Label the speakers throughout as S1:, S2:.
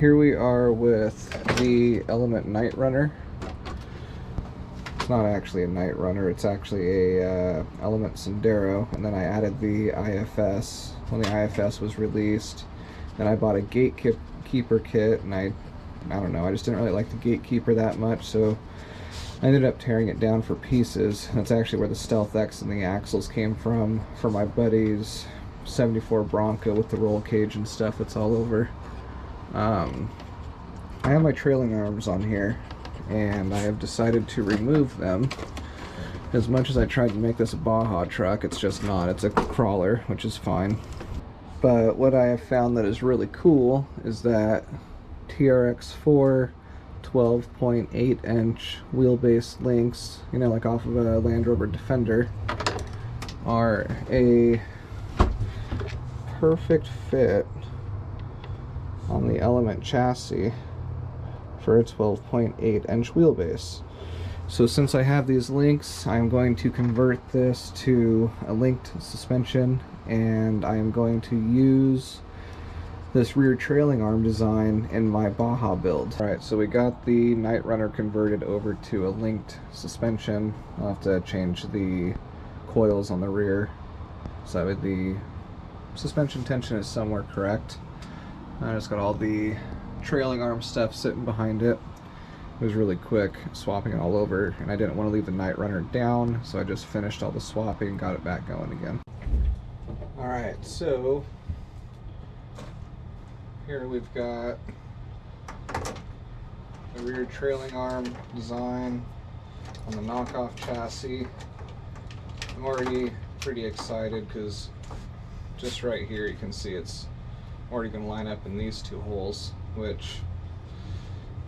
S1: Here we are with the Element Night Runner. It's not actually a Night Runner, it's actually a Element Sendero, and then I added the IFS when the IFS was released. Then I bought a Gatekeeper kit, and I don't know, I just didn't really like the Gatekeeper that much, so I ended up tearing it down for pieces. That's actually where the Stealth X and the axles came from, for my buddy's 74 Bronco with the roll cage and stuff. It's all over. I have my trailing arms on here, and I have decided to remove them. As much as I tried to make this a Baja truck, it's just not. It's a crawler, which is fine. But what I have found that is really cool is that TRX4 12.8 inch wheelbase links, you know, like off of a Land Rover Defender, are a perfect fit on the Element chassis for a 12.8 inch wheelbase. So since I have these links, I'm going to convert this to a linked suspension, and I am going to use this rear trailing arm design in my Baja build. Alright, so we got the Night Runner converted over to a linked suspension. I'll have to change the coils on the rear so that the suspension tension is somewhere correct. I just got all the trailing arm stuff sitting behind it. It was really quick swapping it all over, and I didn't want to leave the Night Runner down, so I just finished all the swapping and got it back going again. Alright, so here we've got the rear trailing arm design on the knockoff chassis. I'm already pretty excited because just right here you can see it's already going to line up in these two holes, which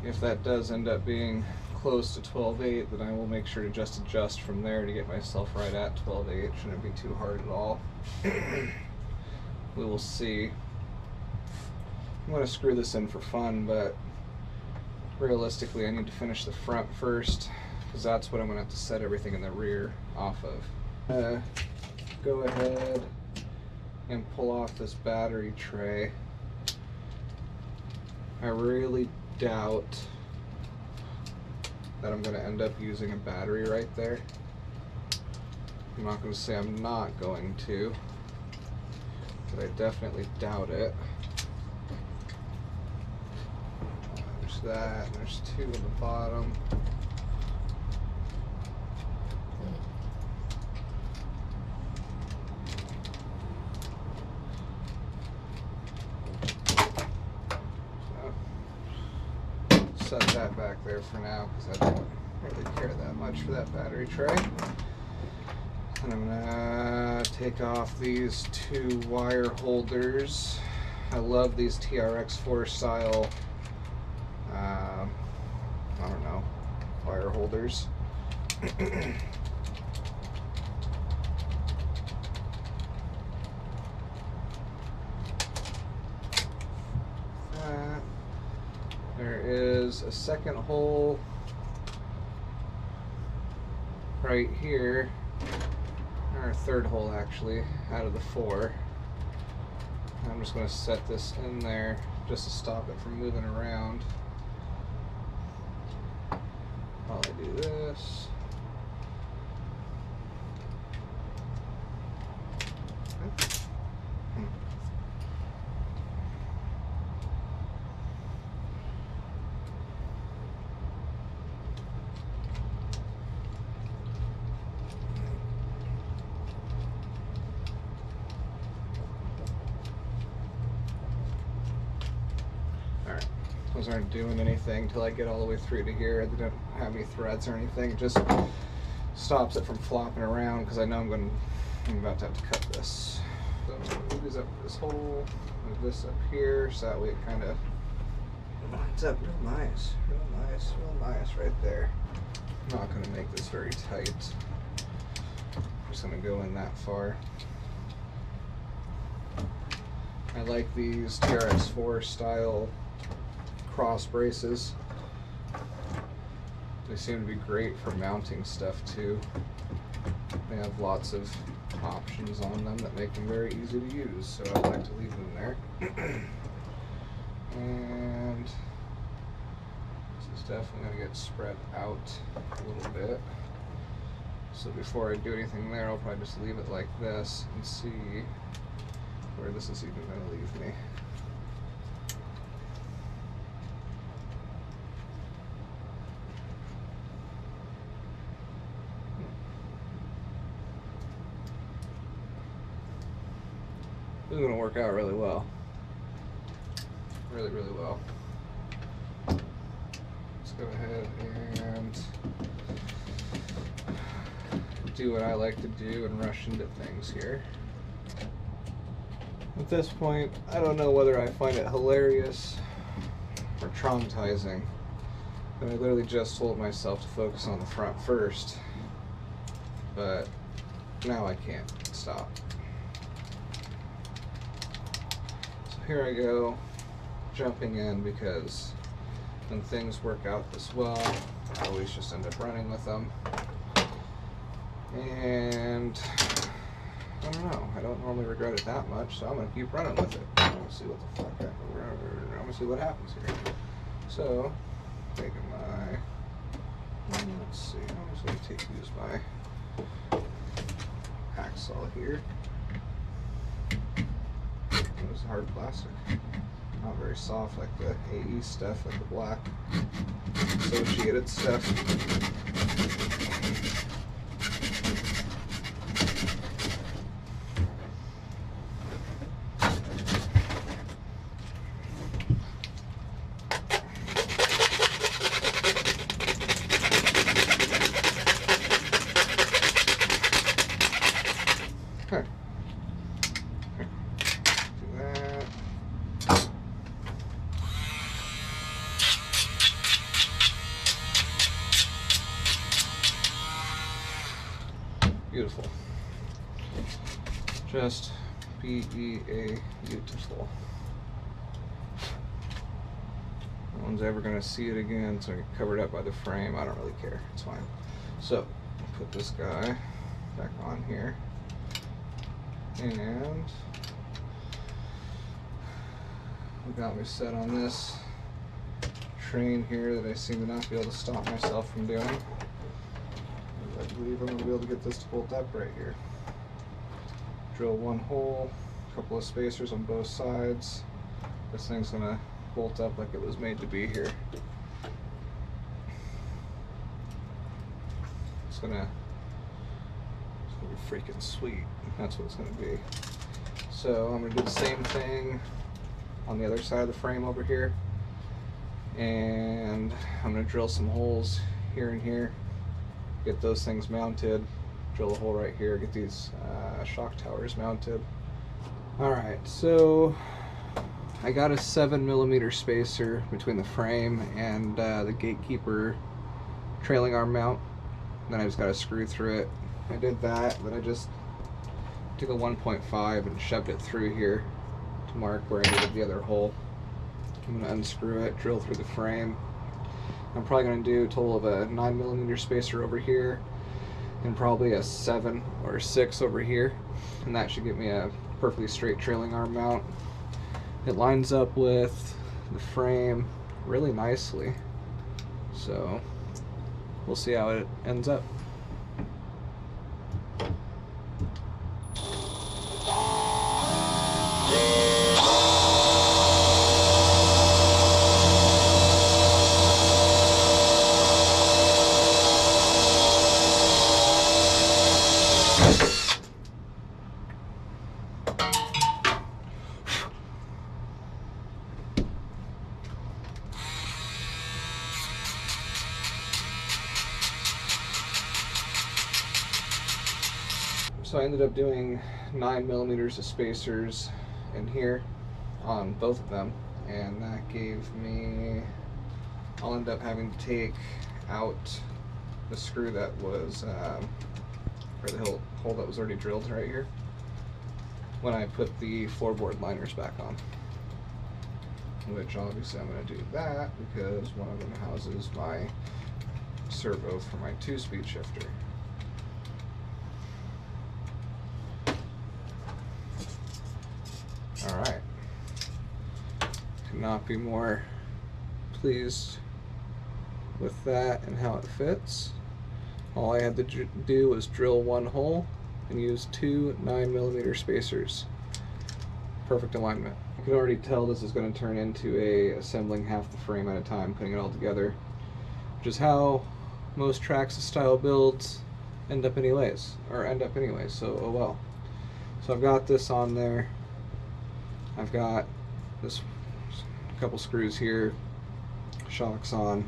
S1: if that does end up being close to 12.8, then I will make sure to just adjust from there to get myself right at 12.8. Shouldn't be too hard at all. We will see. I'm going to screw this in for fun, but realistically I need to finish the front first, because that's what I'm going to have to set everything in the rear off of. Go ahead and pull off this battery tray. I really doubt that I'm going to end up using a battery right there. I'm not going to say I'm not going to, but I definitely doubt it. There's that, and there's two at the bottom. Set that back there for now because I don't really care that much for that battery tray. And I'm gonna take off these two wire holders. I love these TRX4 style, I don't know, wire holders. There is a second hole right here, or a third hole actually, out of the four. I'm just going to set this in there just to stop it from moving around while I do this. Those aren't doing anything till I get all the way through to here. They don't have any threads or anything. It just stops it from flopping around because I know I'm about to have to cut this. So I'm going to move these up this hole, move this up here, so that way it kind of lines up real nice, real nice right there. I'm not going to make this very tight. I'm just going to go in that far. I like these TRX4 style cross braces. They seem to be great for mounting stuff too. They have lots of options on them that make them very easy to use, so I like to leave them there. And definitely going to get spread out a little bit. So before I do anything there, I'll probably just leave it like this and see where this is even going to leave me. This is going to work out really well. Really, really well. Let's go ahead and do what I like to do and rush into things here. At this point, I don't know whether I find it hilarious or traumatizing that I literally just told myself to focus on the front first, but now I can't stop. So here I go, jumping in, because when things work out this well, I always just end up running with them. And I don't know, I don't normally regret it that much, so I'm going to keep running with it. I'm going to see what the fuck I'm going to see what happens here. So, taking my, let's see, I'm just going to use my hacksaw here. This is hard plastic. Not very soft like the AE stuff, like the black associated stuff. Okay. Do that. Beautiful. Just B-E-A beautiful. No one's ever going to see it again, so I get covered up by the frame. I don't really care. It's fine. So, put this guy back on here. And we got me set on this train here that I seem to not be able to stop myself from doing. I believe I'm going to be able to get this to bolt up right here. Drill one hole, a couple of spacers on both sides. This thing's going to bolt up like it was made to be here. It's going to be freaking sweet. That's what it's going to be. So I'm going to do the same thing on the other side of the frame over here. And I'm going to drill some holes here and here. Get those things mounted, drill a hole right here, get these shock towers mounted. Alright, so I got a 7mm spacer between the frame and the gatekeeper trailing arm mount. Then I just got to screw through it. I did that, then I just took a 1.5 and shoved it through here to mark where I needed the other hole. I'm going to unscrew it, drill through the frame. I'm probably going to do a total of a 9mm spacer over here and probably a 7 or 6 over here, and that should give me a perfectly straight trailing arm mount. It lines up with the frame really nicely, so we'll see how it ends up. So I ended up doing 9mm of spacers in here on both of them, and that gave me, I'll end up having to take out the screw that was, or the hole that was already drilled right here, when I put the floorboard liners back on. Which obviously I'm going to do that because one of them houses my servo for my 2-speed shifter. Alright. Could not be more pleased with that and how it fits. All I had to do was drill one hole and use two 9mm spacers. Perfect alignment. I can already tell this is going to turn into assembling half the frame at a time, putting it all together, which is how most Traxxas style builds end up anyway, so oh well. So I've got this on there. I've got this couple screws here, shocks on.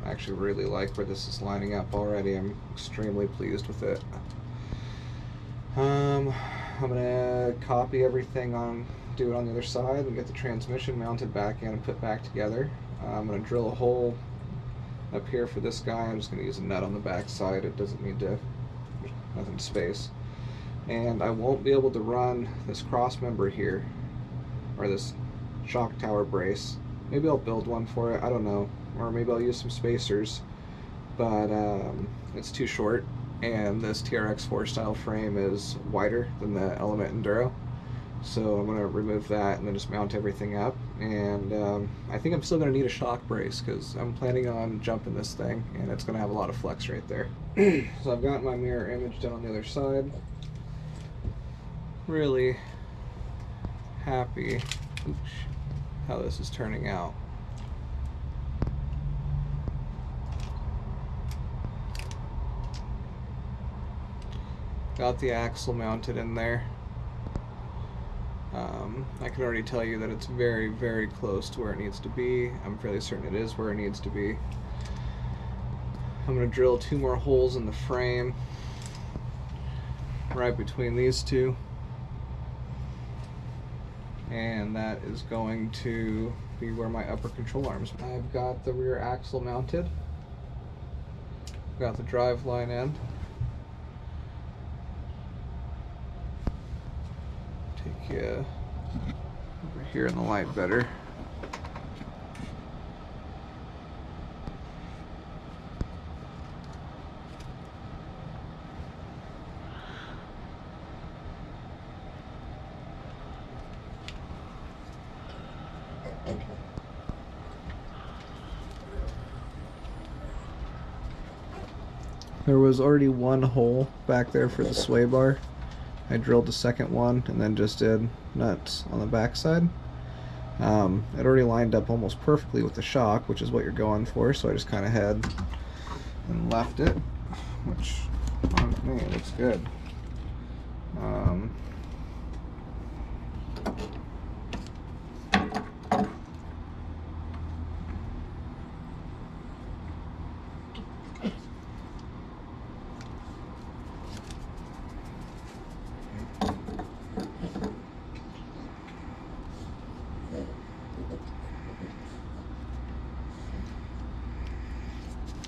S1: I actually really like where this is lining up already. I'm extremely pleased with it. I'm gonna copy everything do it on the other side and get the transmission mounted back in and put back together. I'm gonna drill a hole up here for this guy. I'm just gonna use a nut on the back side. It doesn't need to, nothing to space. And I won't be able to run this cross member here, or this shock tower brace. Maybe I'll build one for it, I don't know. Or maybe I'll use some spacers, but it's too short, and this TRX4 style frame is wider than the Element Enduro. So I'm going to remove that and then just mount everything up. And I think I'm still going to need a shock brace because I'm planning on jumping this thing, and it's going to have a lot of flex right there. So I've got my mirror image down on the other side. Really happy how this is turning out. Got the axle mounted in there. I can already tell you that it's very, very close to where it needs to be. I'm fairly certain it is where it needs to be. I'm going to drill 2 more holes in the frame right between these two, and that is going to be where my upper control arms. I've got the rear axle mounted, got the drive line in. Take you over here in the light better. There was already one hole back there for the sway bar. I drilled the second one and then just did nuts on the back side. It already lined up almost perfectly with the shock, which is what you're going for, so I just kind of had and left it, which on me looks good.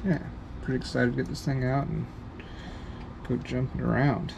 S1: Yeah, pretty excited to get this thing out and go jumping around.